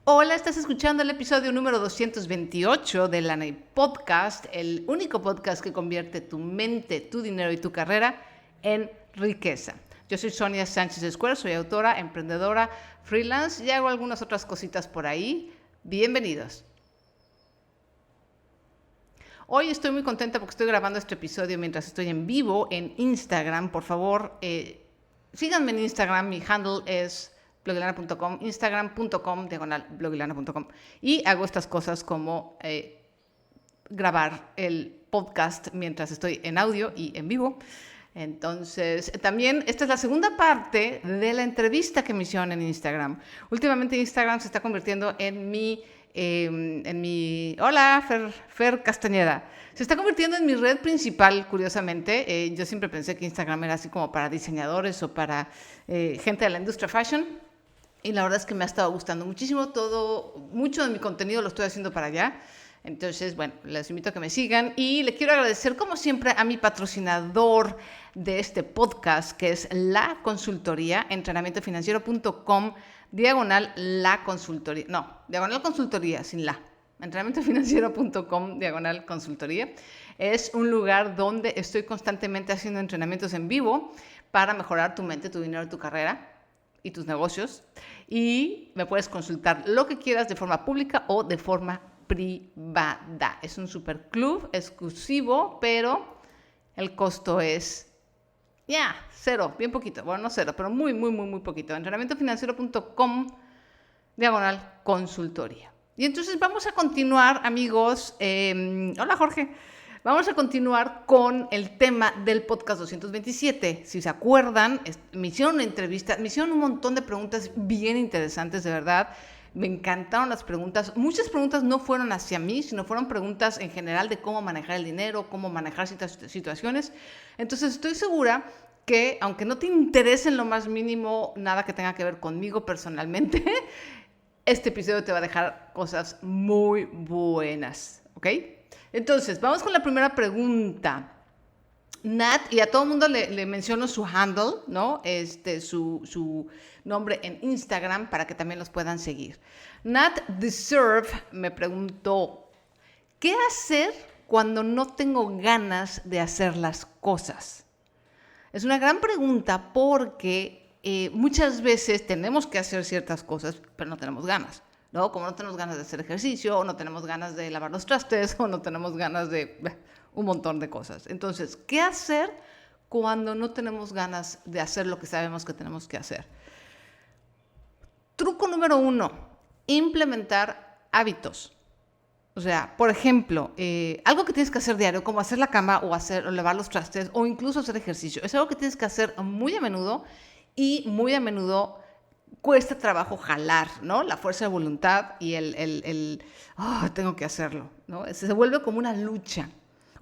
Hola, estás escuchando el episodio número 228 de Laney Podcast, el único podcast que convierte tu mente, tu dinero y tu carrera en riqueza. Yo soy Sonia Sánchez Escuero, soy autora, emprendedora, freelance y hago algunas otras cositas por ahí. Bienvenidos. Hoy estoy muy contenta porque estoy grabando este episodio mientras estoy en vivo en Instagram. Por favor, síganme en Instagram, mi handle es blogilana.com, instagram.com/blogilana.com. Y hago estas cosas como grabar el podcast mientras estoy en audio y en vivo. Entonces, también esta es la segunda parte de la entrevista que me hicieron en Instagram. Últimamente Instagram se está convirtiendo en mi hola, Fer Castañeda. Se está convirtiendo en mi red principal, curiosamente. Yo siempre pensé que Instagram era así como para diseñadores o para gente de la industria fashion. Y la verdad es que me ha estado gustando muchísimo mucho de mi contenido lo estoy haciendo para allá. Entonces, bueno, les invito a que me sigan y le quiero agradecer, como siempre, a mi patrocinador de este podcast, que es la consultoría, entrenamientofinanciero.com, /la consultoría. No, diagonal consultoría, sin la. Entrenamientofinanciero.com, /consultoría. Es un lugar donde estoy constantemente haciendo entrenamientos en vivo para mejorar tu mente, tu dinero, tu carrera y tus negocios. Y me puedes consultar lo que quieras de forma pública o de forma privada. Es un super club exclusivo, pero el costo es cero, bien poquito. Bueno, no cero, pero muy poquito. Entrenamientofinanciero.com /consultoría. Y entonces vamos a continuar, amigos. Hola, Jorge. Vamos a continuar con el tema del podcast 227. Si se acuerdan, me hicieron una entrevista, me hicieron un montón de preguntas bien interesantes, de verdad. Me encantaron las preguntas. Muchas preguntas no fueron hacia mí, sino fueron preguntas en general de cómo manejar el dinero, cómo manejar ciertas situaciones. Entonces estoy segura que, aunque no te interese en lo más mínimo nada que tenga que ver conmigo personalmente, este episodio te va a dejar cosas muy buenas, ¿ok? Entonces, vamos con la primera pregunta. Nat, y a todo el mundo le menciono su handle, ¿no? Su nombre en Instagram para que también los puedan seguir. Nat Deserve me preguntó, ¿qué hacer cuando no tengo ganas de hacer las cosas? Es una gran pregunta porque muchas veces tenemos que hacer ciertas cosas, pero no tenemos ganas, ¿no? Como no tenemos ganas de hacer ejercicio, o no tenemos ganas de lavar los trastes, o no tenemos ganas de un montón de cosas. Entonces, ¿qué hacer cuando no tenemos ganas de hacer lo que sabemos que tenemos que hacer? Truco número 1, implementar hábitos. O sea, por ejemplo, algo que tienes que hacer diario, como hacer la cama o lavar los trastes o incluso hacer ejercicio, es algo que tienes que hacer muy a menudo y muy a menudo cuesta trabajo jalar, ¿no? La fuerza de voluntad y tengo que hacerlo, ¿no? Se vuelve como una lucha,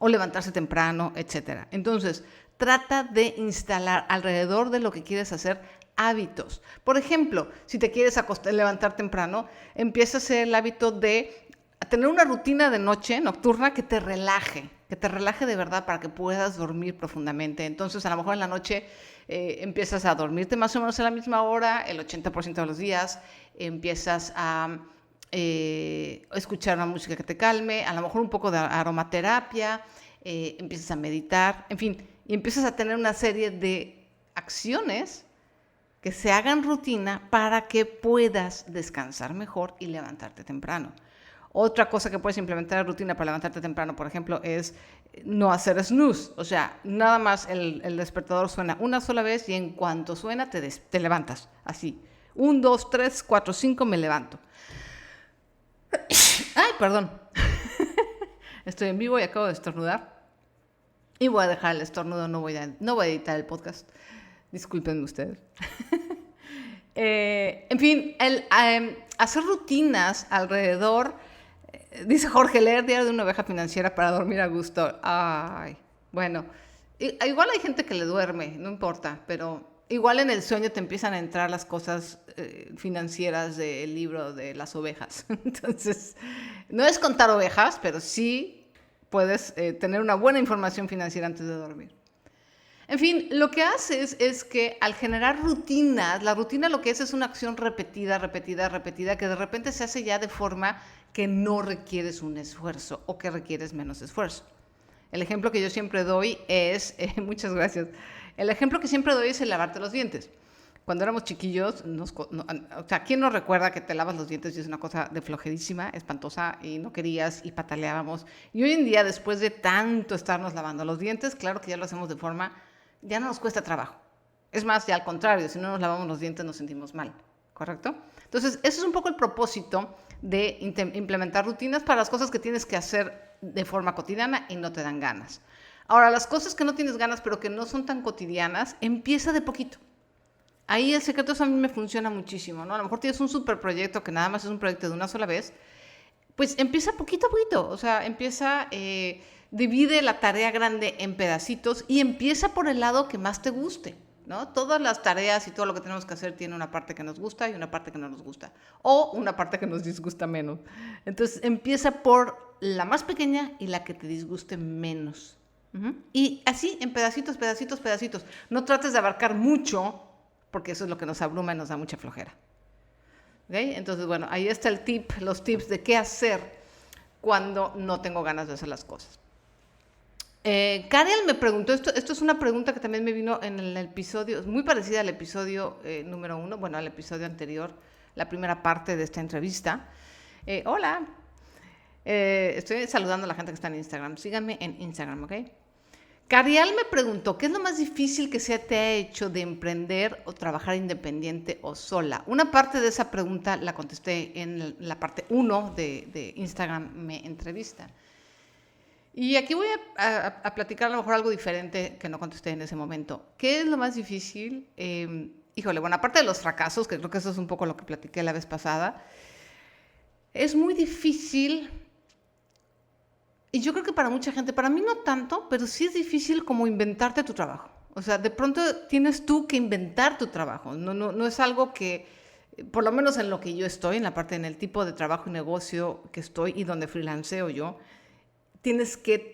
o levantarse temprano, etc. Entonces, trata de instalar alrededor de lo que quieres hacer hábitos. Por ejemplo, si te quieres levantar temprano, empieza a hacer el hábito de tener una rutina de noche nocturna que te relaje de verdad para que puedas dormir profundamente. Entonces, a lo mejor en la noche empiezas a dormirte más o menos a la misma hora, el 80% de los días, empiezas a escuchar una música que te calme, a lo mejor un poco de aromaterapia, empiezas a meditar, en fin, y empiezas a tener una serie de acciones que se hagan rutina para que puedas descansar mejor y levantarte temprano. Otra cosa que puedes implementar en rutina para levantarte temprano, por ejemplo, es no hacer snooze. O sea, nada más el despertador suena una sola vez y en cuanto suena te levantas. Así. 1, 2, 3, 4, 5, me levanto. Ay, perdón. Estoy en vivo y acabo de estornudar. Y voy a dejar el estornudo, no voy a editar el podcast. Discúlpenme ustedes. En fin, hacer rutinas alrededor. Dice Jorge, leer Diario de una oveja financiera para dormir a gusto. Ay, bueno, igual hay gente que le duerme, no importa, pero igual en el sueño te empiezan a entrar las cosas financieras del libro de las ovejas. Entonces, no es contar ovejas, pero sí puedes tener una buena información financiera antes de dormir. En fin, lo que haces es que al generar rutinas, la rutina lo que es una acción repetida, repetida, repetida, que de repente se hace ya de forma que no requieres un esfuerzo o que requieres menos esfuerzo. El ejemplo que yo siempre doy es, muchas gracias, el ejemplo que siempre doy es el lavarte los dientes. Cuando éramos chiquillos, o sea, ¿quién nos recuerda que te lavas los dientes y es una cosa de flojerísima, espantosa, y no querías y pataleábamos? Y hoy en día, después de tanto estarnos lavando los dientes, claro que ya lo hacemos de forma, ya no nos cuesta trabajo. Es más, ya al contrario, si no nos lavamos los dientes nos sentimos mal, ¿correcto? Entonces, ese es un poco el propósito de implementar rutinas para las cosas que tienes que hacer de forma cotidiana y no te dan ganas. Ahora, las cosas que no tienes ganas, pero que no son tan cotidianas, empieza de poquito. Ahí el secreto eso a mí me funciona muchísimo, ¿no? A lo mejor tienes un super proyecto que nada más es un proyecto de una sola vez, pues empieza poquito a poquito, o sea, divide la tarea grande en pedacitos y empieza por el lado que más te guste, ¿no? Todas las tareas y todo lo que tenemos que hacer tiene una parte que nos gusta y una parte que no nos gusta, o una parte que nos disgusta menos. Entonces empieza por la más pequeña y la que te disguste menos. Y así, en pedacitos, pedacitos, pedacitos. No trates de abarcar mucho, porque eso es lo que nos abruma y nos da mucha flojera. ¿Okay? Entonces, bueno, ahí está los tips de qué hacer cuando no tengo ganas de hacer las cosas. Kariel me preguntó, esto es una pregunta que también me vino en el episodio, muy parecida al episodio número 1, bueno, al episodio anterior, la primera parte de esta entrevista. Hola, estoy saludando a la gente que está en Instagram, síganme en Instagram, ¿ok? Carial me preguntó, ¿qué es lo más difícil que se te ha hecho de emprender o trabajar independiente o sola? Una parte de esa pregunta la contesté en la parte 1 de Instagram Me Entrevista. Y aquí voy a platicar a lo mejor algo diferente que no contesté en ese momento. ¿Qué es lo más difícil? Híjole, bueno, aparte de los fracasos, que creo que eso es un poco lo que platiqué la vez pasada, es muy difícil. Y yo creo que para mucha gente, para mí no tanto, pero sí es difícil como inventarte tu trabajo. O sea, de pronto tienes tú que inventar tu trabajo. No es algo que, por lo menos en lo que yo estoy, en la parte, en el tipo de trabajo y negocio que estoy y donde freelanceo yo,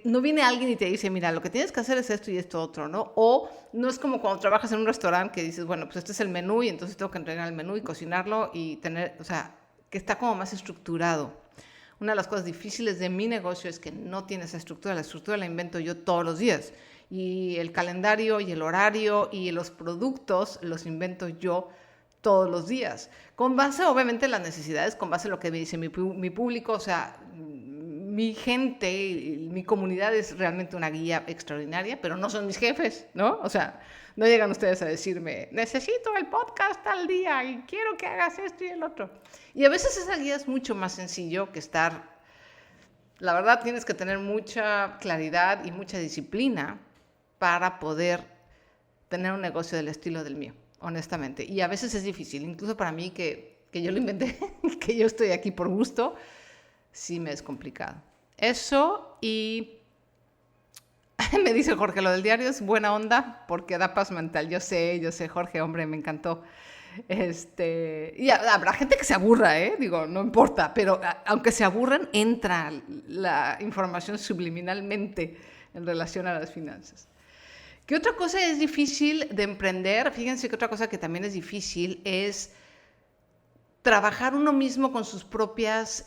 no viene alguien y te dice, mira, lo que tienes que hacer es esto y esto otro, ¿no? O no es como cuando trabajas en un restaurante que dices, bueno, pues este es el menú y entonces tengo que entregar el menú y cocinarlo y tener, o sea, que está como más estructurado. Una de las cosas difíciles de mi negocio es que no tiene esa estructura. La estructura la invento yo todos los días. Y el calendario y el horario y los productos los invento yo todos los días. Con base, obviamente, en las necesidades, con base en lo que me dice mi público. O sea, mi gente, mi comunidad es realmente una guía extraordinaria, pero no son mis jefes, ¿no? O sea, no llegan ustedes a decirme, necesito el podcast tal día y quiero que hagas esto y el otro. Y a veces esa guía es mucho más sencillo que estar, la verdad tienes que tener mucha claridad y mucha disciplina para poder tener un negocio del estilo del mío, honestamente. Y a veces es difícil, incluso para mí que yo lo inventé, que yo estoy aquí por gusto, sí me es complicado. Eso y me dice Jorge, lo del diario es buena onda porque da paz mental. Yo sé, Jorge, hombre, me encantó. Y habrá gente que se aburra, digo, no importa, pero aunque se aburran, entra la información subliminalmente en relación a las finanzas. ¿Qué otra cosa es difícil de emprender? Fíjense que otra cosa que también es difícil es trabajar uno mismo con sus propios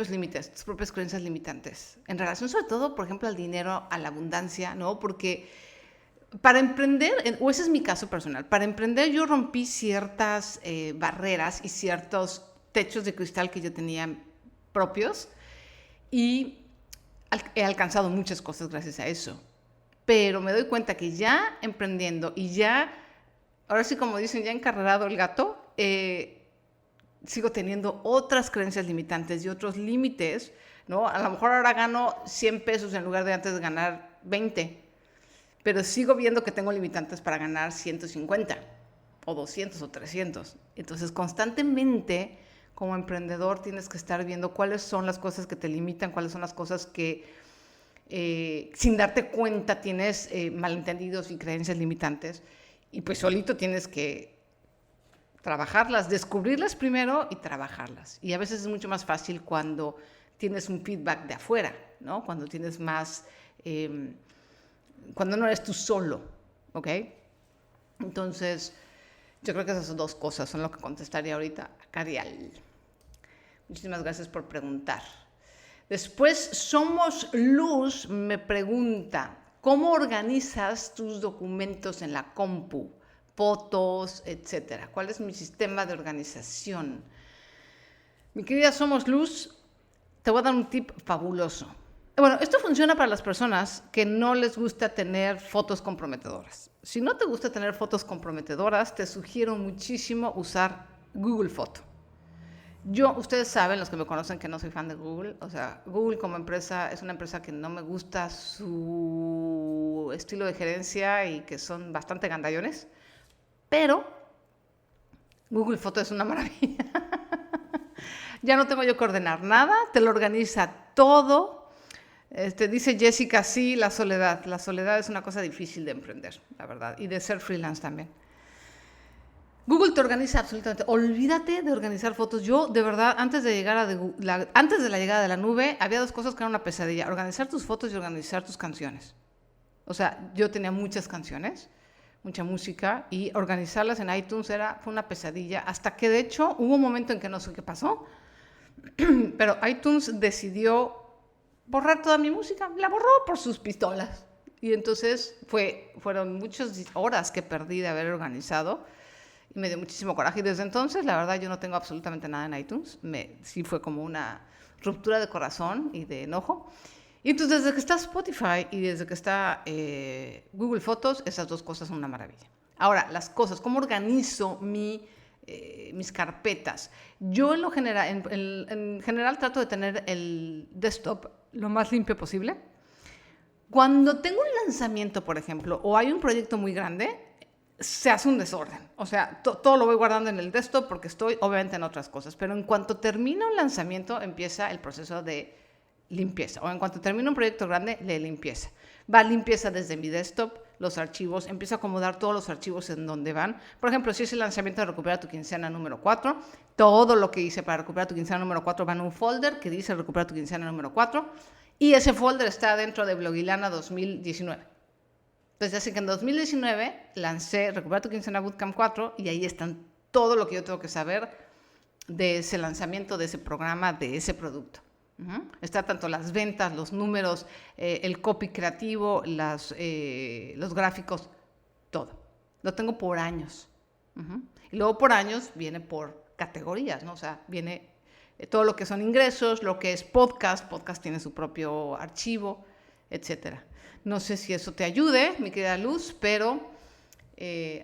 límites, sus propias creencias limitantes. En relación sobre todo, por ejemplo, al dinero, a la abundancia, ¿no? Porque para emprender, o ese es mi caso personal, para emprender yo rompí ciertas barreras y ciertos techos de cristal que yo tenía propios y he alcanzado muchas cosas gracias a eso. Pero me doy cuenta que ya emprendiendo y ya, ahora sí como dicen, ya encarrerado el gato, sigo teniendo otras creencias limitantes y otros límites, ¿no? A lo mejor ahora gano 100 pesos en lugar de antes de ganar 20, pero sigo viendo que tengo limitantes para ganar 150 o 200 o 300. Entonces, constantemente, como emprendedor, tienes que estar viendo cuáles son las cosas que te limitan, cuáles son las cosas que, sin darte cuenta, tienes malentendidos y creencias limitantes. Y pues solito tienes que trabajarlas, descubrirlas primero y trabajarlas. Y a veces es mucho más fácil cuando tienes un feedback de afuera, ¿no? Cuando tienes más cuando no eres tú solo, ¿ok? Entonces, yo creo que esas dos cosas son lo que contestaría ahorita a Carial. Muchísimas gracias por preguntar. Después, Somos Luz me pregunta, ¿cómo organizas tus documentos en la compu? Fotos, etcétera. ¿Cuál es mi sistema de organización? Mi querida Somos Luz, te voy a dar un tip fabuloso. Bueno, esto funciona para las personas que no les gusta tener fotos comprometedoras. Si no te gusta tener fotos comprometedoras, te sugiero muchísimo usar Google Foto. Ustedes saben, los que me conocen, que no soy fan de Google. O sea, Google como empresa es una empresa que no me gusta su estilo de gerencia y que son bastante gandallones. Pero Google Foto es una maravilla. Ya no tengo yo que ordenar nada, te lo organiza todo. Dice Jessica, sí, la soledad. La soledad es una cosa difícil de emprender, la verdad, y de ser freelance también. Google te organiza absolutamente. Olvídate de organizar fotos. Yo, de verdad, antes de la llegada de la nube, había dos cosas que eran una pesadilla. Organizar tus fotos y organizar tus canciones. O sea, yo tenía muchas canciones, mucha música, y organizarlas en iTunes fue una pesadilla. Hasta que, de hecho, hubo un momento en que no sé qué pasó, pero iTunes decidió borrar toda mi música. La borró por sus pistolas. Y entonces fueron muchas horas que perdí de haber organizado. Y me dio muchísimo coraje. Y desde entonces, la verdad, yo no tengo absolutamente nada en iTunes. Sí fue como una ruptura de corazón y de enojo. Y entonces, desde que está Spotify y desde que está Google Fotos, esas dos cosas son una maravilla. Ahora, las cosas, ¿cómo organizo mis carpetas? Yo en general trato de tener el desktop lo más limpio posible. Cuando tengo un lanzamiento, por ejemplo, o hay un proyecto muy grande, se hace un desorden. O sea, todo lo voy guardando en el desktop porque estoy obviamente en otras cosas. Pero en cuanto termina un lanzamiento, empieza el proceso de limpieza. O en cuanto termina un proyecto grande, de limpieza. Va limpieza desde mi desktop, los archivos, empiezo a acomodar todos los archivos en donde van. Por ejemplo, si es el lanzamiento de Recupera tu Quincena número 4, todo lo que hice para Recupera tu Quincena número 4 va en un folder que dice Recupera tu Quincena número 4 y ese folder está dentro de Blogilana 2019. Entonces, así que en 2019 lancé Recupera tu Quincena Bootcamp 4 y ahí están todo lo que yo tengo que saber de ese lanzamiento, de ese programa, de ese producto. Está tanto las ventas, los números, el copy creativo, los gráficos, todo. Lo tengo por años. Y luego por años viene por categorías, ¿no? O sea, viene todo lo que son ingresos, lo que es podcast tiene su propio archivo, etcétera. No sé si eso te ayude, mi querida Luz, pero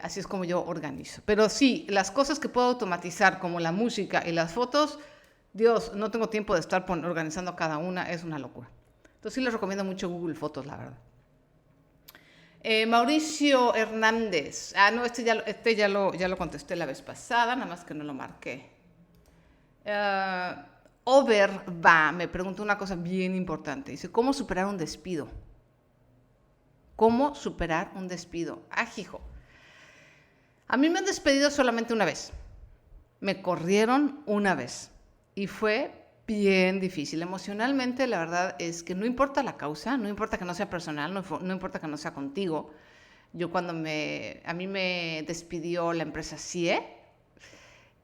así es como yo organizo. Pero sí, las cosas que puedo automatizar, como la música y las fotos, Dios, no tengo tiempo de estar organizando cada una, es una locura. Entonces sí les recomiendo mucho Google Fotos, la verdad. Mauricio Hernández. No, ya lo contesté la vez pasada, nada más que no lo marqué. Overva me preguntó una cosa bien importante. Dice, ¿cómo superar un despido? ¿Cómo superar un despido? Hijo. A mí me han despedido solamente una vez. Me corrieron una vez. Y fue bien difícil. Emocionalmente, la verdad es que no importa la causa, no importa que no sea personal, no importa que no sea contigo. Yo a mí me despidió la empresa CIE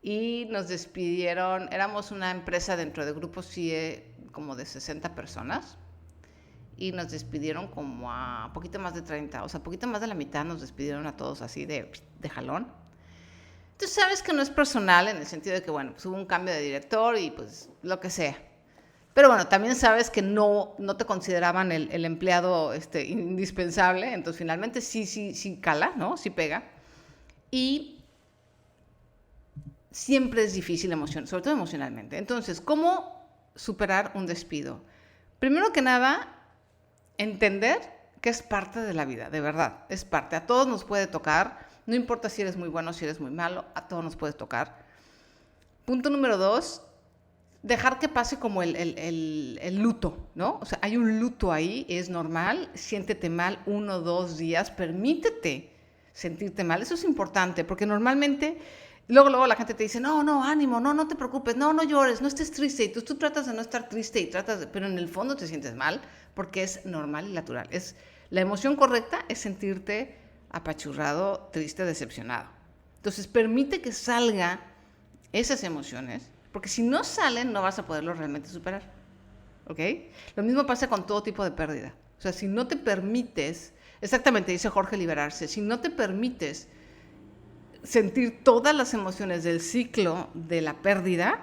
y nos despidieron, éramos una empresa dentro de Grupo CIE como de 60 personas y nos despidieron como a poquito más de 30, o sea, poquito más de la mitad nos despidieron a todos así de jalón. Tú sabes que no es personal en el sentido de que, bueno, pues hubo un cambio de director y pues lo que sea. Pero bueno, también sabes que no te consideraban el empleado indispensable, entonces finalmente sí cala, ¿no? Sí pega. Y siempre es difícil sobre todo emocionalmente. Entonces, ¿cómo superar un despido? Primero que nada, entender que es parte de la vida, de verdad, es parte. A todos nos puede tocar. No importa si eres muy bueno o si eres muy malo, a todos nos puede tocar. Punto número 2, dejar que pase como el luto, ¿no? O sea, hay un luto ahí, es normal, siéntete mal 1 o 2 días, permítete sentirte mal, eso es importante, porque normalmente luego la gente te dice, no, ánimo, no te preocupes, no llores, no estés triste, y tú tratas de no estar triste pero en el fondo te sientes mal, porque es normal y natural, es La emoción correcta es sentirte apachurrado, triste, decepcionado. Entonces, permite que salgan esas emociones, porque si no salen, no vas a poderlo realmente superar. ¿Ok? Lo mismo pasa con todo tipo de pérdida. O sea, si no te permites, exactamente, dice Jorge, liberarse, si no te permites sentir todas las emociones del ciclo de la pérdida,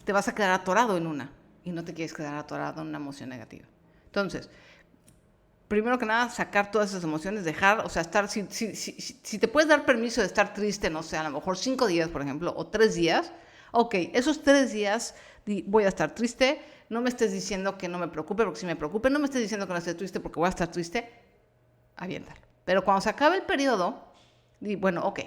te vas a quedar atorado en una, y no te quieres quedar atorado en una emoción negativa. Entonces, primero que nada, sacar todas esas emociones, dejar, o sea, estar, si te puedes dar permiso de estar triste, no sé, a lo mejor 5 días, por ejemplo, o 3 días, ok, esos 3 días voy a estar triste, no me estés diciendo que no me preocupe, porque si me preocupe, no me estés diciendo que no esté triste porque voy a estar triste, aviéntalo. Pero cuando se acabe el periodo, bueno, ok,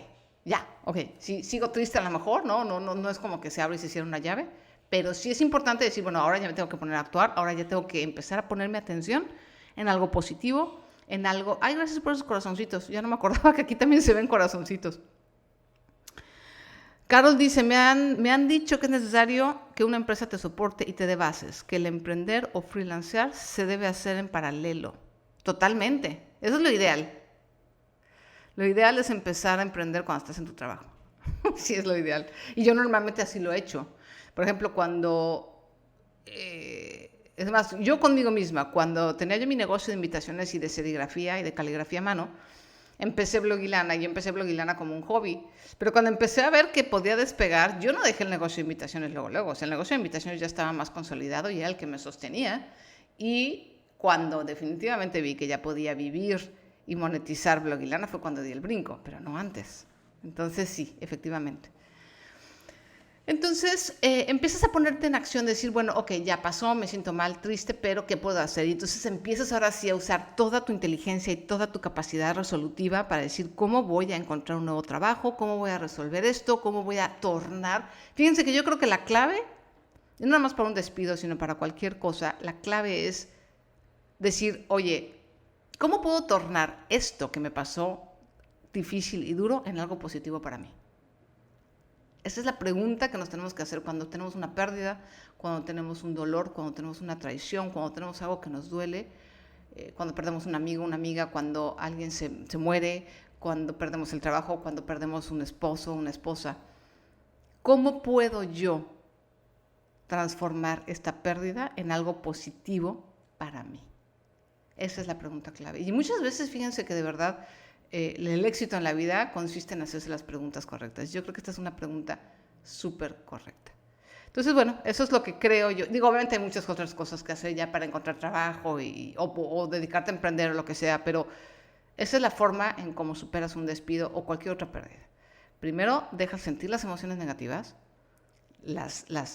ya, ok, si sigo triste a lo mejor, no es como que se abre y se cierra una llave, pero sí es importante decir, bueno, ahora ya me tengo que poner a actuar, ahora ya tengo que empezar a ponerme atención en algo positivo, en algo... Ay, gracias por esos corazoncitos. Ya no me acordaba que aquí también se ven corazoncitos. Carol dice, me han dicho que es necesario que una empresa te soporte y te dé bases, que el emprender o freelancear se debe hacer en paralelo. Totalmente. Eso es lo ideal. Lo ideal es empezar a emprender cuando estás en tu trabajo. Sí, es lo ideal. Y yo normalmente así lo he hecho. Por ejemplo, cuando... es más, yo conmigo misma, cuando tenía yo mi negocio de invitaciones y de serigrafía y de caligrafía a mano, empecé Blogilana, y yo empecé Blogilana como un hobby. Pero cuando empecé a ver que podía despegar, yo no dejé el negocio de invitaciones luego. O sea, el negocio de invitaciones ya estaba más consolidado y era el que me sostenía. Y cuando definitivamente vi que ya podía vivir y monetizar Blogilana fue cuando di el brinco, pero no antes. Entonces sí, efectivamente. Entonces empiezas a ponerte en acción, decir, bueno, ok, ya pasó, me siento mal, triste, pero ¿qué puedo hacer? Y entonces empiezas ahora sí a usar toda tu inteligencia y toda tu capacidad resolutiva para decir cómo voy a encontrar un nuevo trabajo, cómo voy a resolver esto, cómo voy a tornar. Fíjense que yo creo que la clave, no nada más para un despido, sino para cualquier cosa, la clave es decir, oye, ¿cómo puedo tornar esto que me pasó difícil y duro en algo positivo para mí? Esa es la pregunta que nos tenemos que hacer cuando tenemos una pérdida, cuando tenemos un dolor, cuando tenemos una traición, cuando tenemos algo que nos duele, cuando perdemos un amigo, una amiga, cuando alguien se muere, cuando perdemos el trabajo, cuando perdemos un esposo, una esposa. ¿Cómo puedo yo transformar esta pérdida en algo positivo para mí? Esa es la pregunta clave. Y muchas veces, fíjense que de verdad... el éxito en la vida consiste en hacerse las preguntas correctas. Yo creo que esta es una pregunta súper correcta. Entonces, bueno, eso es lo que creo yo. Digo, obviamente hay muchas otras cosas que hacer ya para encontrar trabajo o dedicarte a emprender o lo que sea, pero esa es la forma en cómo superas un despido o cualquier otra pérdida. Primero, dejas sentir las emociones negativas,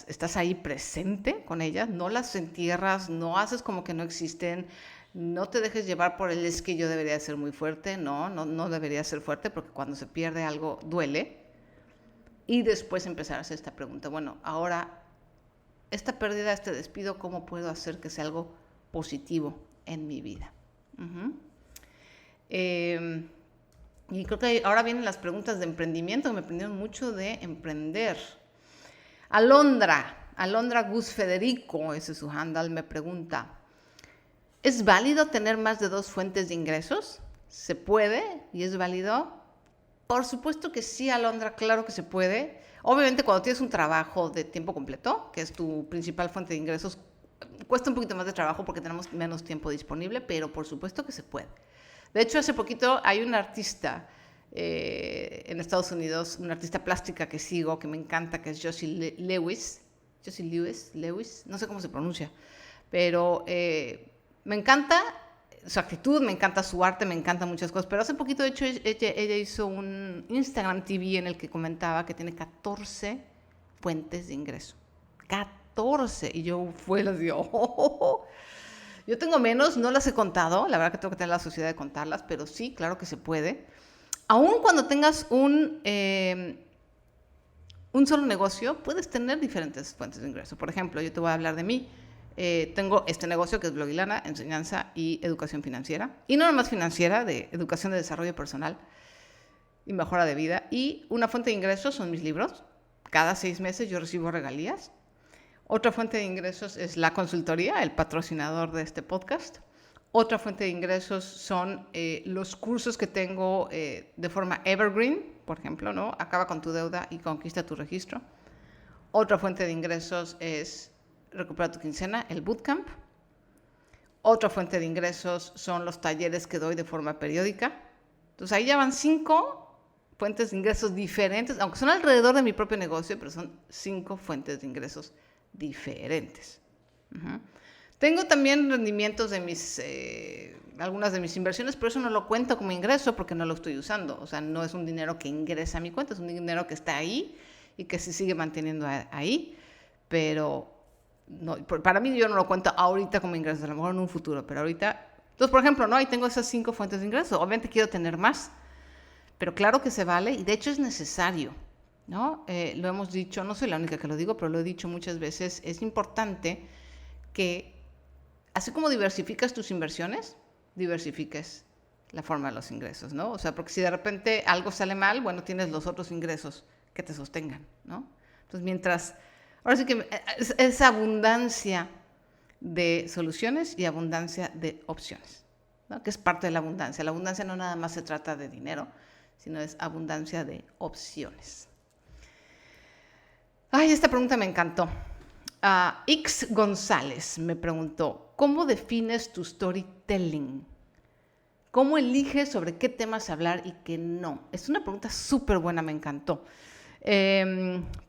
estás ahí presente con ellas, no las entierras, no haces como que no existen. No te dejes llevar por el es que yo debería ser muy fuerte. No debería ser fuerte porque cuando se pierde algo duele. Y después empezar a hacer esta pregunta. Bueno, ahora, esta pérdida, este despido, ¿cómo puedo hacer que sea algo positivo en mi vida? Y creo que ahora vienen las preguntas de emprendimiento, que me aprendieron mucho de emprender. Alondra Gus Federico, ese es su handle, me pregunta: ¿es válido tener más de 2 fuentes de ingresos? ¿Se puede? ¿Y es válido? Por supuesto que sí, Alondra, claro que se puede. Obviamente cuando tienes un trabajo de tiempo completo, que es tu principal fuente de ingresos, cuesta un poquito más de trabajo porque tenemos menos tiempo disponible, pero por supuesto que se puede. De hecho, hace poquito hay una artista en Estados Unidos, una artista plástica que sigo, que me encanta, que es Josie Lewis, no sé cómo se pronuncia, pero... me encanta su actitud, me encanta su arte, me encantan muchas cosas, pero hace poquito, de hecho, ella hizo un Instagram TV en el que comentaba que tiene 14 fuentes de ingreso. 14. Y yo les digo, Yo tengo menos, no las he contado, la verdad que tengo que tener la sociedad de contarlas, pero sí, claro que se puede. Aún cuando tengas un solo negocio, puedes tener diferentes fuentes de ingreso. Por ejemplo, yo te voy a hablar de mí. Tengo este negocio que es Blogilana, enseñanza y educación financiera. Y no nomás financiera, de educación de desarrollo personal y mejora de vida. Y una fuente de ingresos son mis libros. Cada 6 meses yo recibo regalías. Otra fuente de ingresos es la consultoría, el patrocinador de este podcast. Otra fuente de ingresos son los cursos que tengo de forma evergreen, por ejemplo, ¿no? Acaba con tu deuda y conquista tu registro. Otra fuente de ingresos es Recupera tu quincena, el bootcamp. Otra fuente de ingresos son los talleres que doy de forma periódica. Entonces ahí ya van 5 fuentes de ingresos diferentes, aunque son alrededor de mi propio negocio, pero son 5 fuentes de ingresos diferentes. Tengo también rendimientos de algunas de mis inversiones, pero eso no lo cuento como ingreso porque no lo estoy usando. O sea, no es un dinero que ingresa a mi cuenta, es un dinero que está ahí y que se sigue manteniendo ahí, pero no, para mí yo no lo cuento ahorita como ingresos, a lo mejor en un futuro, pero ahorita. Entonces, por ejemplo, ¿no? Ahí tengo esas 5 fuentes de ingresos. Obviamente quiero tener más, pero claro que se vale y de hecho es necesario, ¿no? Lo hemos dicho, no soy la única que lo digo, pero lo he dicho muchas veces, es importante que así como diversificas tus inversiones, diversifiques la forma de los ingresos, ¿no? O sea, porque si de repente algo sale mal, bueno, tienes los otros ingresos que te sostengan, ¿no? Entonces, ahora sí que es abundancia de soluciones y abundancia de opciones, ¿no? Que es parte de la abundancia. La abundancia no nada más se trata de dinero, sino es abundancia de opciones. Ay, esta pregunta me encantó. X González me preguntó, ¿cómo defines tu storytelling? ¿Cómo eliges sobre qué temas hablar y qué no? Es una pregunta súper buena, me encantó.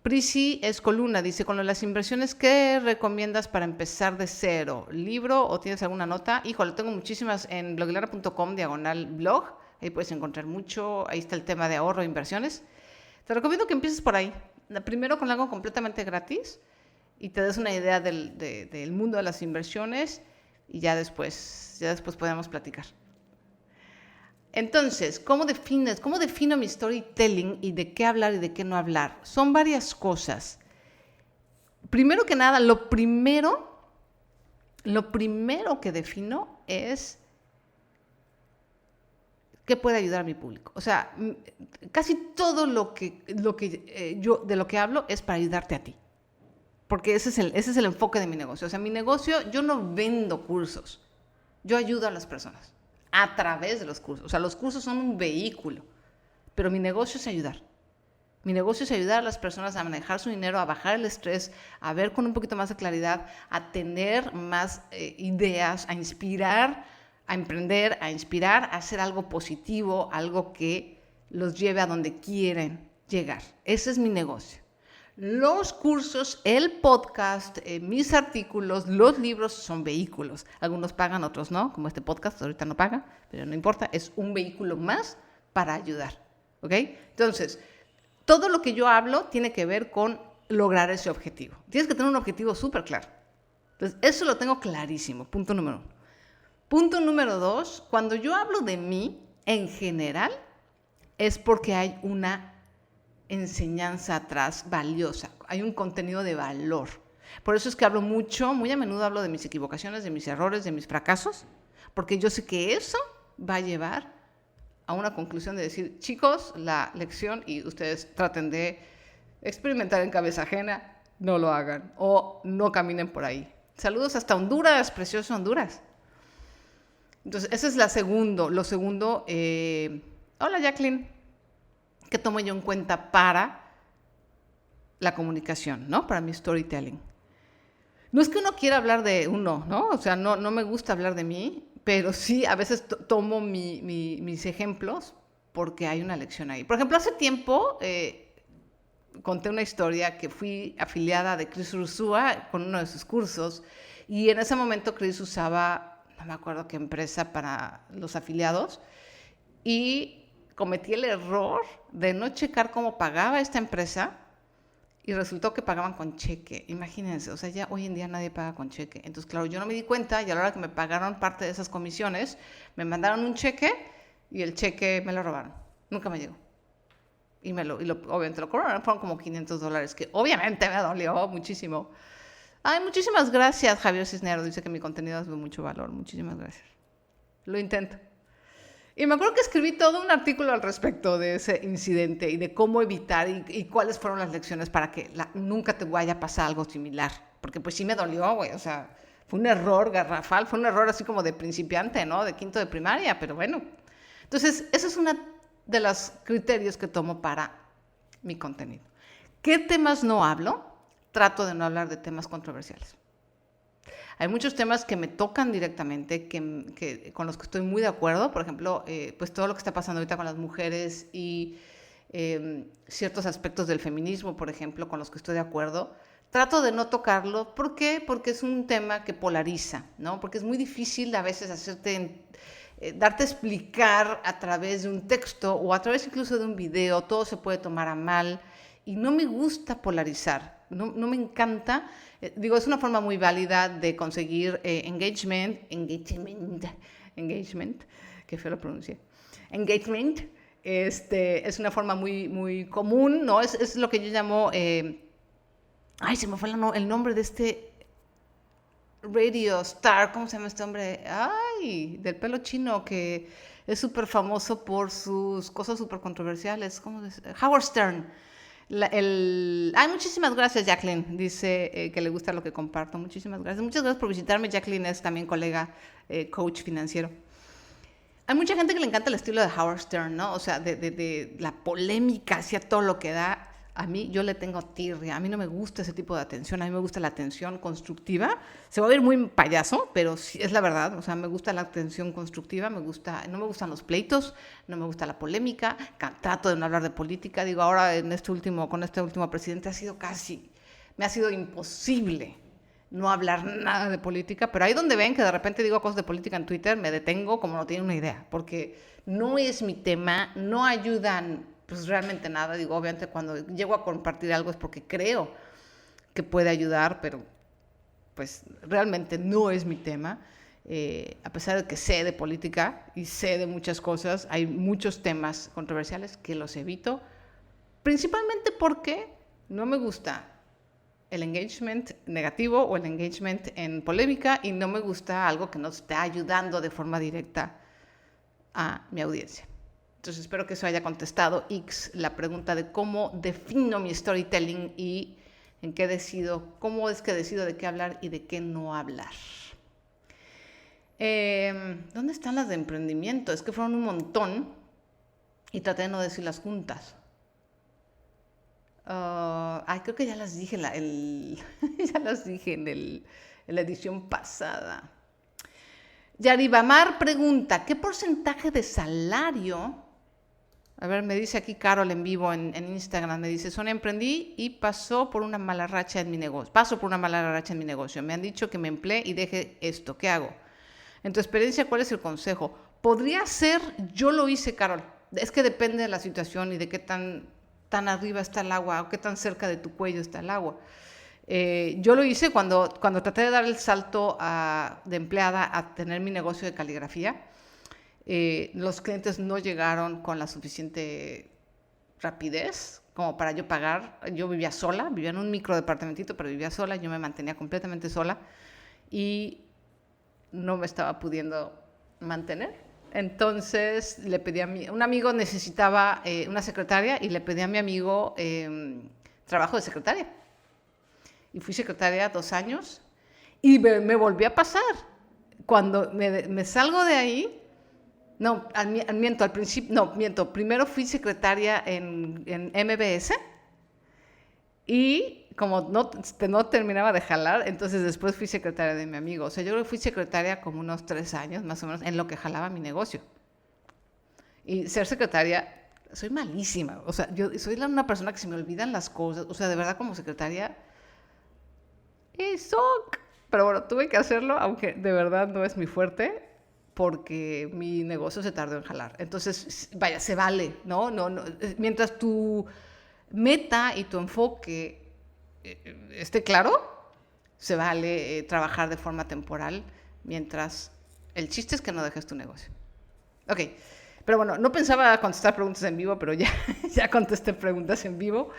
Prisi Escoluna dice, con las inversiones, ¿qué recomiendas para empezar de cero? ¿Libro o tienes alguna nota? Híjole, tengo muchísimas en blogilara.com/blog. Ahí puedes encontrar mucho. Ahí está el tema de ahorro e inversiones. Te recomiendo que empieces por ahí. Primero con algo completamente gratis y te des una idea del mundo de las inversiones y ya después podemos platicar. Entonces, ¿cómo defino mi storytelling y de qué hablar y de qué no hablar? Son varias cosas. Primero que nada, lo primero que defino es qué puede ayudar a mi público. O sea, casi todo yo de lo que hablo es para ayudarte a ti. Porque ese es el enfoque de mi negocio. O sea, mi negocio, yo no vendo cursos. Yo ayudo a las personas a través de los cursos. O sea, los cursos son un vehículo, pero mi negocio es ayudar. Mi negocio es ayudar a las personas a manejar su dinero, a bajar el estrés, a ver con un poquito más de claridad, a tener más ideas, a inspirar, a emprender, a inspirar, a hacer algo positivo, algo que los lleve a donde quieren llegar. Ese es mi negocio. Los cursos, el podcast, mis artículos, los libros son vehículos. Algunos pagan, otros no, como este podcast ahorita no paga, pero no importa, es un vehículo más para ayudar, ¿ok? Entonces, todo lo que yo hablo tiene que ver con lograr ese objetivo. Tienes que tener un objetivo súper claro. Entonces, eso lo tengo clarísimo, punto número 1. Punto número 2, cuando yo hablo de mí, en general, es porque hay una enseñanza atrás valiosa, hay un contenido de valor. Por eso es que hablo mucho, muy a menudo hablo de mis equivocaciones, de mis errores, de mis fracasos, porque yo sé que eso va a llevar a una conclusión de decir, chicos, la lección, y ustedes traten de experimentar en cabeza ajena, no lo hagan o no caminen por ahí. Saludos hasta Honduras, precioso Honduras. Entonces, ese es lo segundo. Hola Jacqueline, que tomo yo en cuenta para la comunicación, ¿no? Para mi storytelling. No es que uno quiera hablar de uno, ¿no? O sea, no me gusta hablar de mí, pero sí a veces tomo mis ejemplos porque hay una lección ahí. Por ejemplo, hace tiempo conté una historia que fui afiliada de Chris Ursúa con uno de sus cursos y en ese momento Chris usaba, no me acuerdo qué empresa para los afiliados, y cometí el error de no checar cómo pagaba esta empresa y resultó que pagaban con cheque. Imagínense, o sea, ya hoy en día nadie paga con cheque. Entonces, claro, yo no me di cuenta y a la hora que me pagaron parte de esas comisiones, me mandaron un cheque y el cheque me lo robaron. Nunca me llegó. Y obviamente lo cobraron, fueron como $500, que obviamente me dolió muchísimo. Ay, muchísimas gracias, Javier Cisneros. Dice que mi contenido es de mucho valor. Muchísimas gracias. Lo intento. Y me acuerdo que escribí todo un artículo al respecto de ese incidente y de cómo evitar y cuáles fueron las lecciones para que nunca te vaya a pasar algo similar. Porque pues sí me dolió, güey, o sea, Fue un error garrafal, fue un error así como de principiante, ¿no? De quinto de primaria, pero bueno. Entonces, ese es uno de los criterios que tomo para mi contenido. ¿Qué temas no hablo? Trato de no hablar de temas controversiales. Hay muchos temas que me tocan directamente, con los que estoy muy de acuerdo. Por ejemplo, pues todo lo que está pasando ahorita con las mujeres y ciertos aspectos del feminismo, por ejemplo, con los que estoy de acuerdo. Trato de no tocarlo. ¿Por qué? Porque es un tema que polariza, ¿no? Porque es muy difícil a veces darte a explicar a través de un texto o a través incluso de un video. Todo se puede tomar a mal y no me gusta polarizar. No me encanta. Es una forma muy válida de conseguir engagement, que feo lo pronuncié. Engagement, es una forma muy, muy común, ¿no? Es lo que yo llamo, se me fue el nombre de este radio star, ¿cómo se llama este hombre? Del pelo chino, que es súper famoso por sus cosas súper controversiales, Howard Stern. Muchísimas gracias, Jacqueline. Dice que le gusta lo que comparto. Muchísimas gracias. Muchas gracias por visitarme. Jacqueline es también colega, coach financiero. Hay mucha gente que le encanta el estilo de Howard Stern, ¿no? O sea, de la polémica hacia todo lo que da. A mí, yo le tengo tirria. A mí no me gusta ese tipo de atención. A mí me gusta la atención constructiva. Se va a ver muy payaso, pero sí es la verdad. O sea, me gusta la atención constructiva. No me gustan los pleitos. No me gusta la polémica. Trato de no hablar de política. Ahora con este último presidente me ha sido imposible no hablar nada de política. Pero ahí donde ven que de repente digo cosas de política en Twitter, me detengo como no tienen una idea. Porque no es mi tema, no ayudan pues realmente nada. Obviamente cuando llego a compartir algo es porque creo que puede ayudar, pero pues realmente no es mi tema. A pesar de que sé de política y sé de muchas cosas, hay muchos temas controversiales que los evito, principalmente porque no me gusta el engagement negativo o el engagement en polémica y no me gusta algo que no esté ayudando de forma directa a mi audiencia. Entonces espero que eso haya contestado la pregunta de cómo defino mi storytelling y cómo es que decido de qué hablar y de qué no hablar. ¿Dónde están las de emprendimiento? Es que fueron un montón y traté de no decirlas juntas. Creo que ya las dije ya las dije en la edición pasada. Yaribamar pregunta, ¿qué porcentaje de salario? A ver, me dice aquí Carol en vivo en Instagram, me dice, Sonia, emprendí y paso por una mala racha en mi negocio. Me han dicho que me empleé y deje esto. ¿Qué hago? En tu experiencia, ¿cuál es el consejo? Podría ser, yo lo hice, Carol. Es que depende de la situación y de qué tan arriba está el agua o qué tan cerca de tu cuello está el agua. Yo lo hice cuando traté de dar el salto de empleada a tener mi negocio de caligrafía. Los clientes no llegaron con la suficiente rapidez como para yo pagar. Yo vivía en un microdepartamentito, pero vivía sola, yo me mantenía completamente sola y no me estaba pudiendo mantener. Entonces le pedí un amigo necesitaba una secretaria y le pedí a mi amigo trabajo de secretaria. Y fui secretaria 2 años y me volví a pasar. Cuando me salgo de ahí, primero fui secretaria en MBS y como no terminaba de jalar, entonces después fui secretaria de mi amigo. O sea, yo creo que fui secretaria como unos 3 años, más o menos, en lo que jalaba mi negocio. Y ser secretaria, soy malísima. O sea, yo soy una persona que se me olvidan las cosas. O sea, de verdad, como secretaria, pero bueno, tuve que hacerlo, aunque de verdad no es mi fuerte, porque mi negocio se tardó en jalar. Entonces, vaya, se vale, ¿no? Mientras tu meta y tu enfoque esté claro, se vale trabajar de forma temporal, mientras el chiste es que no dejes tu negocio. Ok, pero bueno, no pensaba contestar preguntas en vivo, pero ya contesté preguntas en vivo.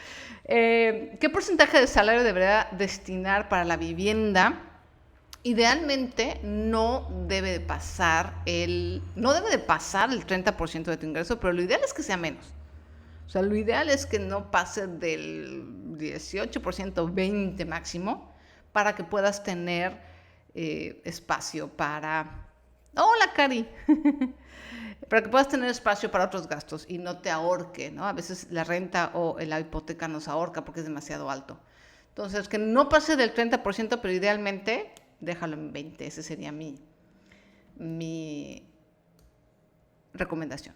¿Qué porcentaje de salario debería destinar para la vivienda? Idealmente no debe de pasar el 30% de tu ingreso, pero lo ideal es que sea menos. O sea, lo ideal es que no pase del 18%, 20% máximo, para que puedas tener espacio para... Hola, Cari. Para que puedas tener espacio para otros gastos y no te ahorque, ¿no? A veces la renta o la hipoteca nos ahorca porque es demasiado alto. Entonces, que no pase del 30%, pero idealmente déjalo en 20%. Esa sería mi recomendación.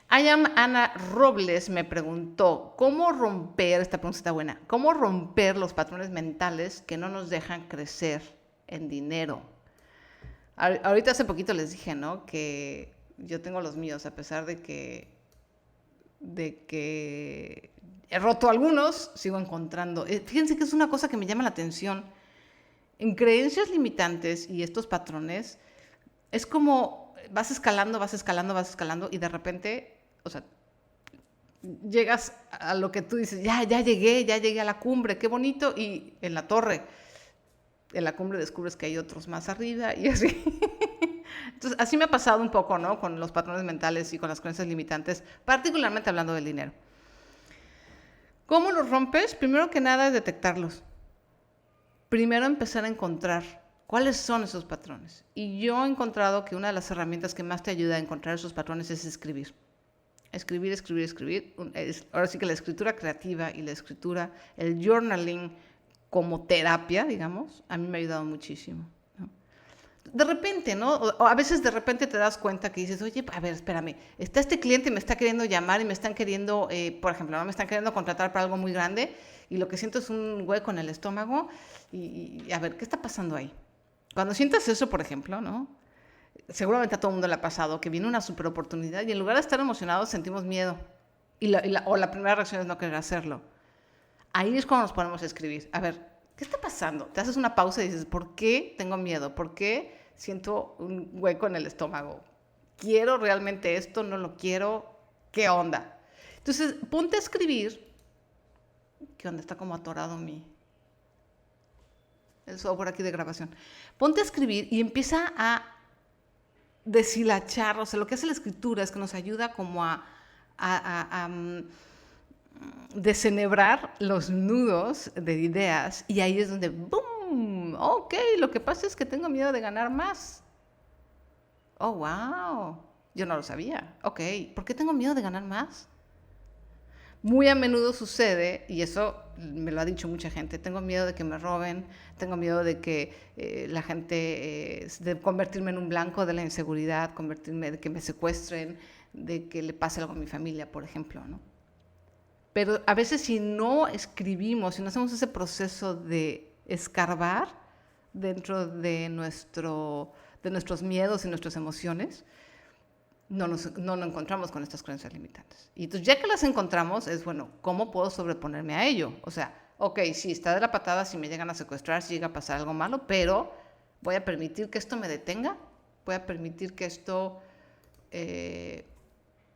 Ana Robles me preguntó, ¿cómo romper, esta pregunta está buena, cómo romper los patrones mentales que no nos dejan crecer en dinero? Ahorita hace poquito les dije, ¿no? Que yo tengo los míos, a pesar de que he roto algunos, sigo encontrando. Fíjense que es una cosa que me llama la atención. En creencias limitantes y estos patrones, es como vas escalando y de repente, o sea, llegas a lo que tú dices, ya llegué a la cumbre, qué bonito, y en la cumbre descubres que hay otros más arriba y así. Entonces, así me ha pasado un poco, ¿no? Con los patrones mentales y con las creencias limitantes, particularmente hablando del dinero. ¿Cómo los rompes? Primero que nada es detectarlos. Primero empezar a encontrar cuáles son esos patrones. Y yo he encontrado que una de las herramientas que más te ayuda a encontrar esos patrones es escribir. Escribir. Ahora sí que la escritura creativa y el journaling como terapia, digamos, a mí me ha ayudado muchísimo. De repente, ¿no? O a veces de repente te das cuenta que dices, oye, a ver, espérame, está este cliente y me está queriendo llamar y me están queriendo, por ejemplo, ¿no? Me están queriendo contratar para algo muy grande y lo que siento es un hueco en el estómago y a ver, ¿qué está pasando ahí? Cuando sientas eso, por ejemplo, ¿no? Seguramente a todo el mundo le ha pasado que viene una super oportunidad y en lugar de estar emocionados sentimos miedo o la primera reacción es no querer hacerlo. Ahí es cuando nos ponemos a escribir. A ver, ¿qué está pasando? Te haces una pausa y dices, ¿por qué tengo miedo? ¿Por qué siento un hueco en el estómago? ¿Quiero realmente esto? ¿No lo quiero? ¿Qué onda? Entonces, ponte a escribir. ¿Qué onda? Está como atorado el software aquí de grabación. Ponte a escribir y empieza a deshilachar. O sea, lo que hace la escritura es que nos ayuda como a desenhebrar los nudos de ideas y ahí es donde ¡boom! Ok, lo que pasa es que tengo miedo de ganar más. Oh, wow. Yo no lo sabía. Ok, ¿por qué tengo miedo de ganar más? Muy a menudo sucede, y eso me lo ha dicho mucha gente, tengo miedo de que me roben, tengo miedo de que la gente, de convertirme en un blanco de la inseguridad, de que me secuestren, de que le pase algo a mi familia, por ejemplo, ¿no? Pero a veces si no escribimos, si no hacemos ese proceso de escarbar dentro de nuestros miedos y nuestras emociones, no nos encontramos con estas creencias limitantes. Y entonces ya que las encontramos, es bueno, ¿cómo puedo sobreponerme a ello? O sea, ok, sí, está de la patada si me llegan a secuestrar, si llega a pasar algo malo, pero voy a permitir que esto me detenga, voy a permitir que esto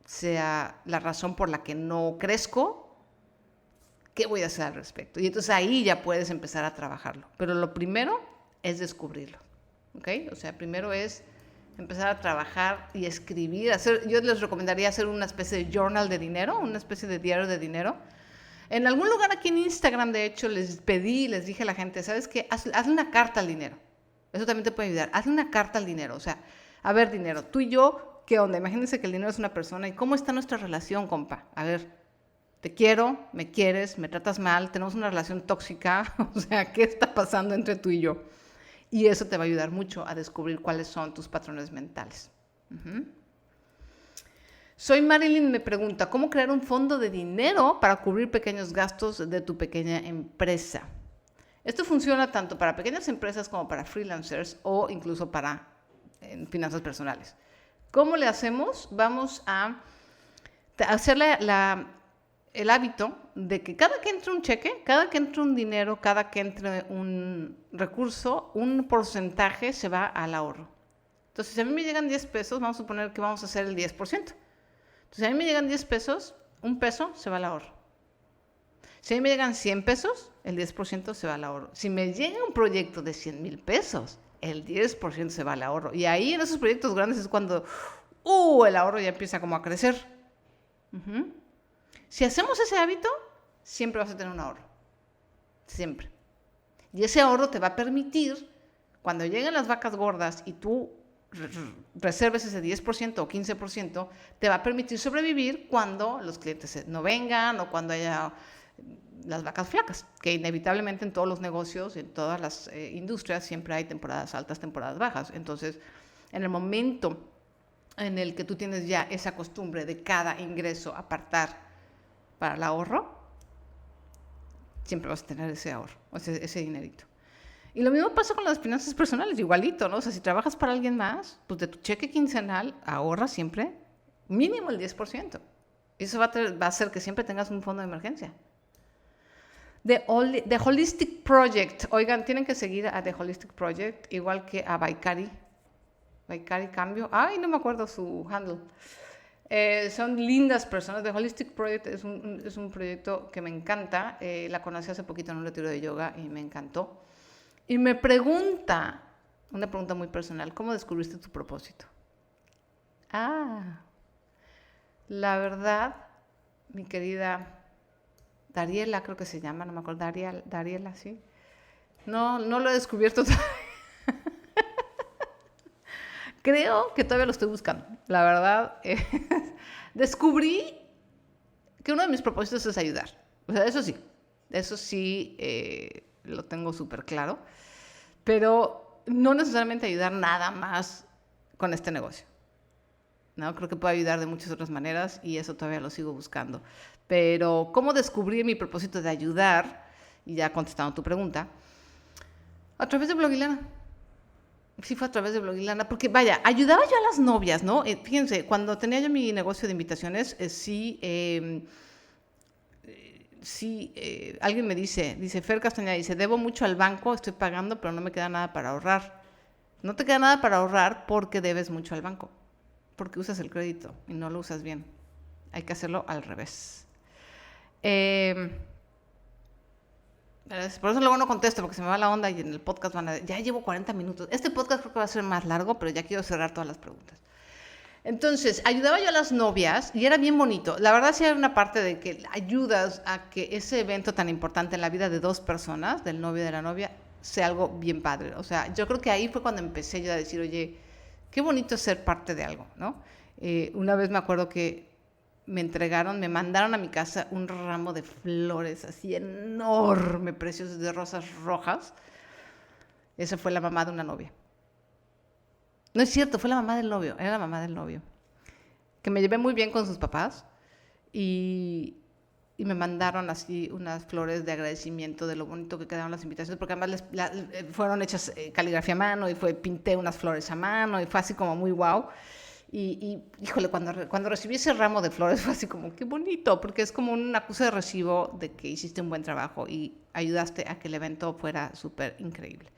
sea la razón por la que no crezco. ¿Qué voy a hacer al respecto? Y entonces ahí ya puedes empezar a trabajarlo. Pero lo primero es descubrirlo, ¿ok? O sea, primero es empezar a trabajar y escribir. Yo les recomendaría hacer una especie de journal de dinero, una especie de diario de dinero. En algún lugar aquí en Instagram, de hecho, les dije a la gente, ¿sabes qué? Hazle una carta al dinero. Eso también te puede ayudar. Hazle una carta al dinero. O sea, a ver, dinero, tú y yo, ¿qué onda? Imagínense que el dinero es una persona. ¿Y cómo está nuestra relación, compa? A ver, te quiero, me quieres, me tratas mal, tenemos una relación tóxica, o sea, ¿qué está pasando entre tú y yo? Y eso te va a ayudar mucho a descubrir cuáles son tus patrones mentales. Soy Marilyn, me pregunta, ¿cómo crear un fondo de dinero para cubrir pequeños gastos de tu pequeña empresa? Esto funciona tanto para pequeñas empresas como para freelancers o incluso para finanzas personales. ¿Cómo le hacemos? Vamos a hacer el hábito de que cada que entre un cheque, cada que entre un dinero, cada que entre un recurso, un porcentaje se va al ahorro. Entonces, si a mí me llegan 10 pesos, vamos a suponer que vamos a hacer el 10%. Entonces, si a mí me llegan 10 pesos, un peso se va al ahorro. Si a mí me llegan 100 pesos, el 10% se va al ahorro. Si me llega un proyecto de 100,000 pesos, el 10% se va al ahorro. Y ahí en esos proyectos grandes es cuando el ahorro ya empieza como a crecer. Si hacemos ese hábito, siempre vas a tener un ahorro. Siempre. Y ese ahorro te va a permitir Cuando lleguen las vacas gordas y tú reserves ese 10% o 15%, te va a permitir sobrevivir cuando los clientes no vengan o cuando haya las vacas flacas, que inevitablemente en todos los negocios, en todas las industrias, siempre hay temporadas altas, temporadas bajas. Entonces, en el momento en el que tú tienes ya esa costumbre de cada ingreso apartar para el ahorro, siempre vas a tener ese ahorro, ese dinerito. Y lo mismo pasa con las finanzas personales, igualito, ¿no? O sea, si trabajas para alguien más, pues de tu cheque quincenal ahorra siempre mínimo el 10%. Y eso va a hacer que siempre tengas un fondo de emergencia. The Holistic Project. Oigan, tienen que seguir a The Holistic Project, igual que a Baikari. Baikari Cambio. Ay, no me acuerdo su handle. Son lindas personas. The Holistic Project es un proyecto que me encanta. La conocí hace poquito en un retiro de yoga y me encantó. Y me pregunta, una pregunta muy personal, ¿cómo descubriste tu propósito? La verdad, mi querida Dariela, creo que se llama, no me acuerdo, Dariela, sí. No lo he descubierto todavía. Creo que todavía lo estoy buscando. La verdad, descubrí que uno de mis propósitos es ayudar. O sea, eso sí lo tengo súper claro. Pero no necesariamente ayudar nada más con este negocio. ¿No? Creo que puedo ayudar de muchas otras maneras y eso todavía lo sigo buscando. Pero, ¿cómo descubrí mi propósito de ayudar? Y ya contestando tu pregunta, a través de Blogilana. Sí, fue a través de Blogilana, porque vaya, ayudaba yo a las novias, ¿no? Fíjense, cuando tenía yo mi negocio de invitaciones, alguien me dice, Fer Castañeda, dice, debo mucho al banco, estoy pagando, pero no me queda nada para ahorrar. No te queda nada para ahorrar porque debes mucho al banco, porque usas el crédito y no lo usas bien. Hay que hacerlo al revés. Por eso luego no contesto, porque se me va la onda y en el podcast ya llevo 40 minutos. Este podcast creo que va a ser más largo, pero ya quiero cerrar todas las preguntas. Entonces, ayudaba yo a las novias y era bien bonito. La verdad sí hay una parte de que ayudas a que ese evento tan importante en la vida de dos personas, del novio y de la novia, sea algo bien padre. O sea, yo creo que ahí fue cuando empecé yo a decir, oye, qué bonito ser parte de algo, ¿no? Una vez me acuerdo que me mandaron a mi casa un ramo de flores así enorme, preciosos, de rosas rojas. Esa fue la mamá de una novia. No es cierto, fue la mamá del novio, era la mamá del novio. Que me llevé muy bien con sus papás y me mandaron así unas flores de agradecimiento de lo bonito que quedaron las invitaciones, porque además fueron hechas caligrafía a mano y pinté unas flores a mano y fue así como muy guau. Y híjole, cuando recibí ese ramo de flores fue así como, qué bonito, porque es como un acuse de recibo de que hiciste un buen trabajo y ayudaste a que el evento fuera súper increíble.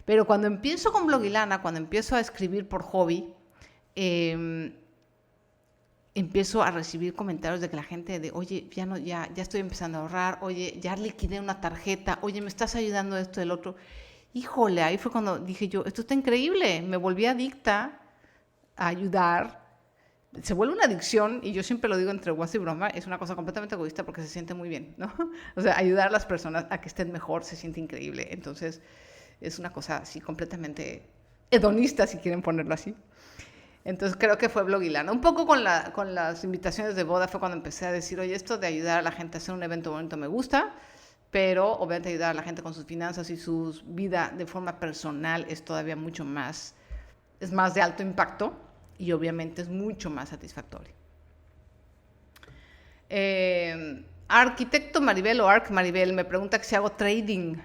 Pero cuando empiezo con Blogilana, cuando empiezo a escribir por hobby, empiezo a recibir comentarios de que la gente oye, ya estoy empezando a ahorrar, oye, ya liquidé una tarjeta, oye, me estás ayudando esto, el otro. Híjole, ahí fue cuando dije yo, esto está increíble, me volví adicta a ayudar. Se vuelve una adicción, y yo siempre lo digo entre guasa y broma, es una cosa completamente egoísta porque se siente muy bien, ¿no? O sea, ayudar a las personas a que estén mejor se siente increíble. Entonces, es una cosa así completamente hedonista, si quieren ponerlo así. Entonces, creo que fue Blogilana. Un poco con las invitaciones de boda fue cuando empecé a decir, oye, esto de ayudar a la gente a hacer un evento bonito me gusta, pero obviamente ayudar a la gente con sus finanzas y su vida de forma personal es todavía mucho más, es más de alto impacto y obviamente es mucho más satisfactorio. Arquitecto Maribel o Arc Maribel me pregunta que si hago trading.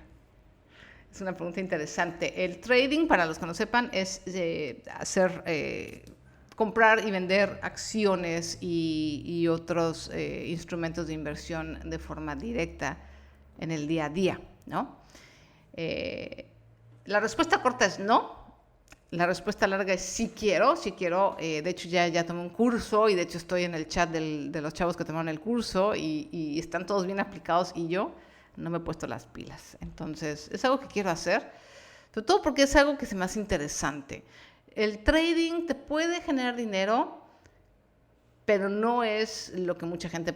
Es una pregunta interesante. El trading, para los que no sepan, es comprar y vender acciones y otros instrumentos de inversión de forma directa en el día a día, ¿no? La respuesta corta es no. La respuesta larga es sí quiero. De hecho, ya tomé un curso y de hecho estoy en el chat de los chavos que tomaron el curso y están todos bien aplicados y yo no me he puesto las pilas. Entonces, es algo que quiero hacer, sobre todo porque es algo que se me hace interesante. El trading te puede generar dinero pero no es lo que mucha gente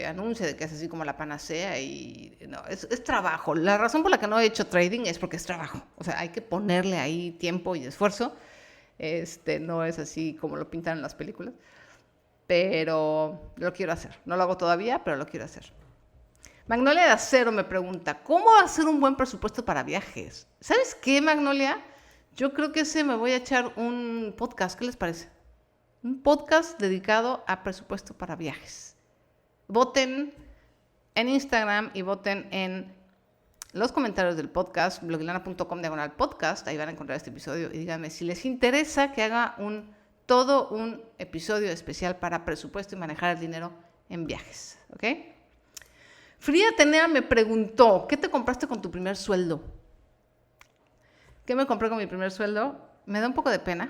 anuncia, de que es así como la panacea, y no, es trabajo. La razón por la que no he hecho trading es porque es trabajo. O sea, hay que ponerle ahí tiempo y esfuerzo. No es así como lo pintan en las películas, pero lo quiero hacer. No lo hago todavía, pero lo quiero hacer. Magnolia de Acero me pregunta, ¿cómo hacer un buen presupuesto para viajes? ¿Sabes qué, Magnolia? Yo creo que me voy a echar un podcast. ¿Qué les parece? Un podcast dedicado a presupuesto para viajes. Voten en Instagram y voten en los comentarios del podcast, blogilana.com/podcast. Ahí van a encontrar este episodio y díganme si les interesa que haga todo un episodio especial para presupuesto y manejar el dinero en viajes. ¿Ok? Frida Tenea me preguntó, ¿qué te compraste con tu primer sueldo? ¿Qué me compré con mi primer sueldo? Me da un poco de pena.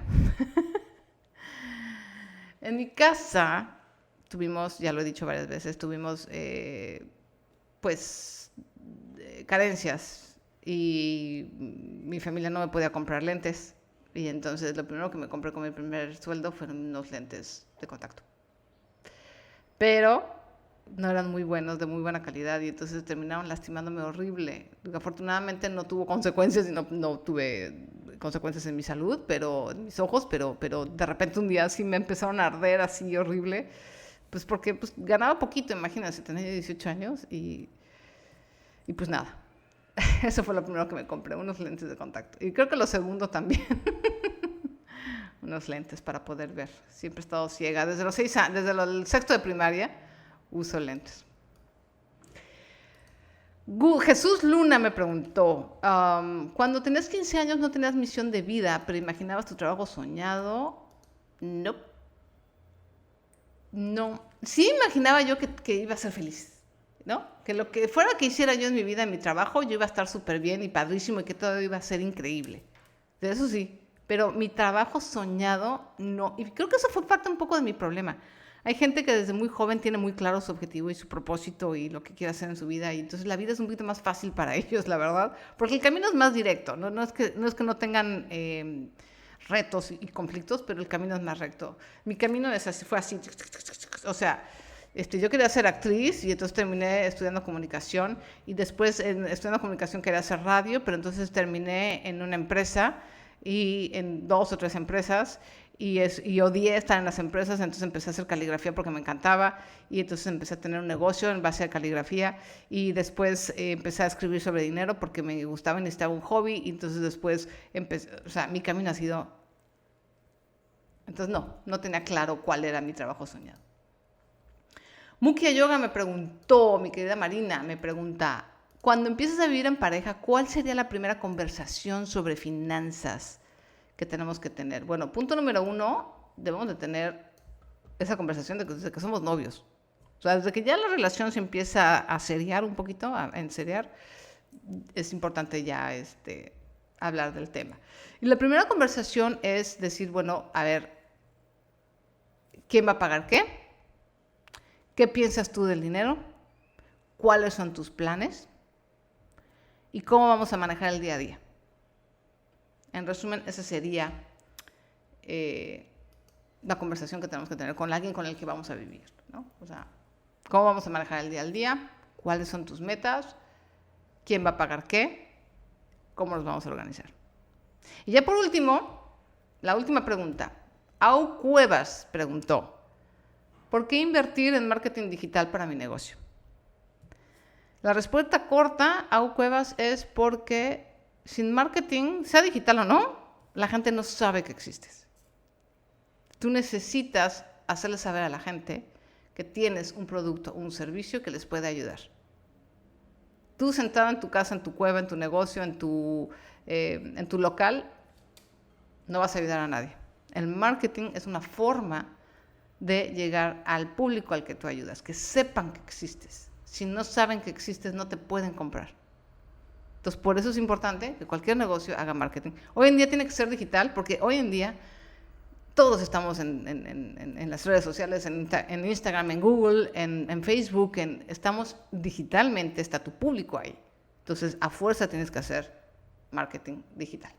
En mi casa tuvimos, ya lo he dicho varias veces, tuvimos carencias, y mi familia no me podía comprar lentes, y entonces lo primero que me compré con mi primer sueldo fueron unos lentes de contacto. Pero no eran muy buenos, de muy buena calidad, y entonces terminaron lastimándome horrible. Afortunadamente no tuvo consecuencias, y no tuve consecuencias en mi salud, pero en mis ojos, pero de repente un día sí me empezaron a arder así horrible, pues porque ganaba poquito, imagínense, tenía 18 años y pues nada. Eso fue lo primero que me compré, unos lentes de contacto. Y creo que lo segundo también. Unos lentes para poder ver. Siempre he estado ciega. Desde los 6 años, desde el sexto de primaria, uso lentes. Jesús Luna me preguntó, cuando tenías 15 años no tenías misión de vida, pero imaginabas tu trabajo soñado. No. Sí imaginaba yo que iba a ser feliz, ¿no? Que lo que fuera que hiciera yo en mi vida, en mi trabajo, yo iba a estar súper bien y padrísimo, y que todo iba a ser increíble. De eso sí. Pero mi trabajo soñado, no. Y creo que eso fue parte un poco de mi problema. Hay gente que desde muy joven tiene muy claro su objetivo y su propósito y lo que quiere hacer en su vida, y entonces la vida es un poquito más fácil para ellos, la verdad, porque el camino es más directo. No es que no tengan retos y conflictos, pero el camino es más recto. Mi camino fue así. O sea, yo quería ser actriz, y entonces terminé estudiando comunicación, y después estudiando comunicación quería hacer radio, pero entonces terminé en una empresa, y en 2 o 3 empresas, y odié estar en las empresas. Entonces empecé a hacer caligrafía porque me encantaba, y entonces empecé a tener un negocio en base a caligrafía, y después empecé a escribir sobre dinero porque me gustaba y necesitaba un hobby, y entonces después mi camino ha sido... Entonces no tenía claro cuál era mi trabajo soñado. Mukia Yoga me preguntó, mi querida Marina, me pregunta, cuando empiezas a vivir en pareja, ¿cuál sería la primera conversación sobre finanzas que tenemos que tener? Bueno, punto número 1, debemos de tener esa conversación desde que somos novios. O sea, desde que ya la relación se empieza a seriar un poquito, a enseriar, es importante ya hablar del tema. Y la primera conversación es decir, bueno, a ver, ¿quién va a pagar qué? ¿Qué piensas tú del dinero? ¿Cuáles son tus planes? ¿Y cómo vamos a manejar el día a día? En resumen, esa sería la conversación que tenemos que tener con alguien con el que vamos a vivir, ¿no? O sea, ¿cómo vamos a manejar el día al día? ¿Cuáles son tus metas? ¿Quién va a pagar qué? ¿Cómo nos vamos a organizar? Y ya por último, la última pregunta. Au Cuevas preguntó, ¿por qué invertir en marketing digital para mi negocio? La respuesta corta, Au Cuevas, es porque sin marketing, sea digital o no, la gente no sabe que existes. Tú necesitas hacerle saber a la gente que tienes un producto, un servicio que les puede ayudar. Tú sentado en tu casa, en tu cueva, en tu negocio, en tu local, no vas a ayudar a nadie. El marketing es una forma de llegar al público al que tú ayudas, que sepan que existes. Si no saben que existes, no te pueden comprar. Entonces, por eso es importante que cualquier negocio haga marketing. Hoy en día tiene que ser digital, porque hoy en día todos estamos en las redes sociales, en Instagram, en Google, en Facebook, estamos digitalmente, está tu público ahí. Entonces, a fuerza tienes que hacer marketing digital.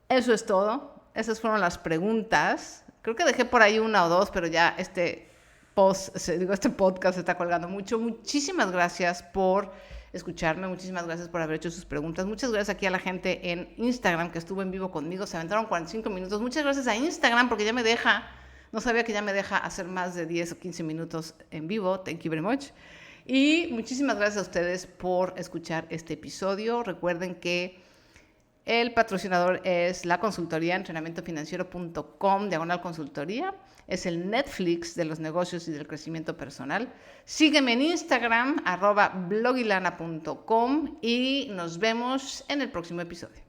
Eso es todo. Esas fueron las preguntas. Creo que dejé por ahí una o dos, pero ya este podcast se está colgando mucho. Muchísimas gracias por escucharme, muchísimas gracias por haber hecho sus preguntas. Muchas gracias aquí a la gente en Instagram que estuvo en vivo conmigo, se aventaron 45 minutos. Muchas gracias a Instagram porque ya me deja, no sabía que ya me deja hacer más de 10 o 15 minutos en vivo. Thank you very much. Y muchísimas gracias a ustedes por escuchar este episodio. Recuerden que el patrocinador es la consultoría entrenamientofinanciero.com/consultoría. Es el Netflix de los negocios y del crecimiento personal. Sígueme en Instagram, @blogilana.com y nos vemos en el próximo episodio.